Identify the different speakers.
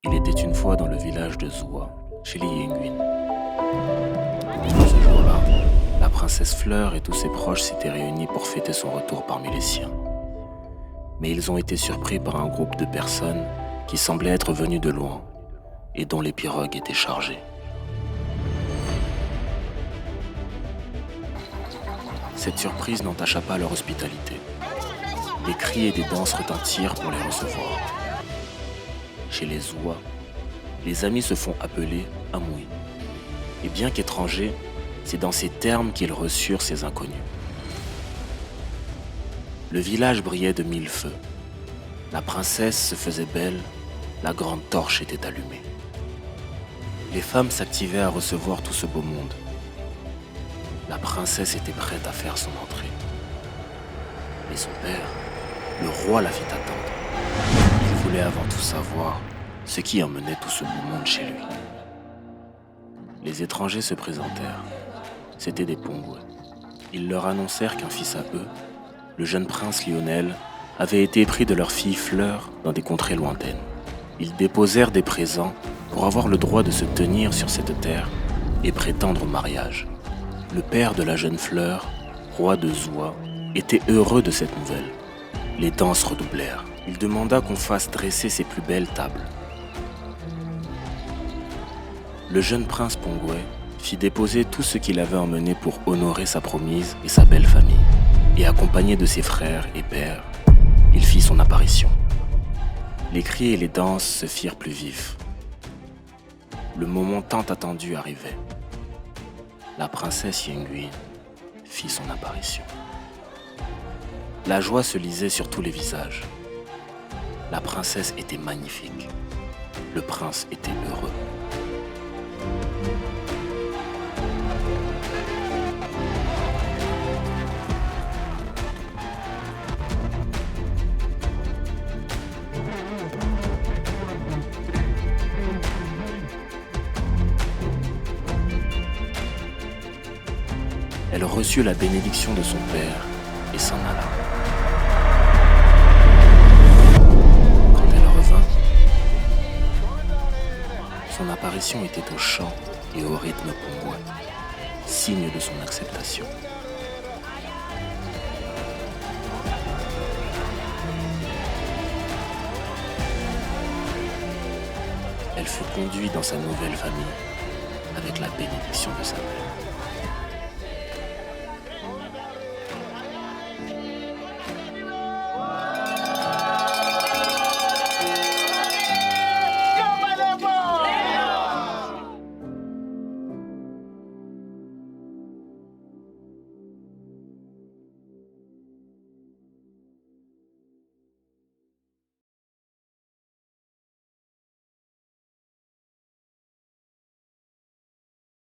Speaker 1: Il était une fois dans le village de Zua, chez les Yenguin. Ce jour-là, la princesse Fleur et tous ses proches s'étaient réunis pour fêter son retour parmi les siens. Mais ils ont été surpris par un groupe de personnes qui semblaient être venues de loin et dont les pirogues étaient chargées. Cette surprise n'entacha pas leur hospitalité. Des cris et des danses retentirent pour les recevoir. Chez les Zouas, les amis se font appeler Amoui. Et bien qu'étrangers, c'est dans ces termes qu'ils reçurent ces inconnus. Le village brillait de mille feux. La princesse se faisait belle, la grande torche était allumée. Les femmes s'activaient à recevoir tout ce beau monde. La princesse était prête à faire son entrée. Mais son père, le roi, la fit attendre. Il voulait avant tout savoir ce qui emmenait tout ce beau monde chez lui. Les étrangers se présentèrent. C'étaient des Pongwe. Ils leur annoncèrent qu'un fils à eux, le jeune prince Lionel, avait été épris de leur fille Fleur dans des contrées lointaines. Ils déposèrent des présents pour avoir le droit de se tenir sur cette terre et prétendre au mariage. Le père de la jeune Fleur, roi de Zua, était heureux de cette nouvelle. Les danses redoublèrent. Il demanda qu'on fasse dresser ses plus belles tables. Le jeune prince Pongwe fit déposer tout ce qu'il avait emmené pour honorer sa promise et sa belle famille. Et accompagné de ses frères et pères, il fit son apparition. Les cris et les danses se firent plus vifs. Le moment tant attendu arrivait. La princesse Yenguin fit son apparition. La joie se lisait sur tous les visages. La princesse était magnifique. Le prince était heureux. Elle reçut la bénédiction de son père et s'en alla. Quand elle revint, son apparition était au chant et au rythme pongouin, signe de son acceptation. Elle fut conduite dans sa nouvelle famille avec la bénédiction de sa mère.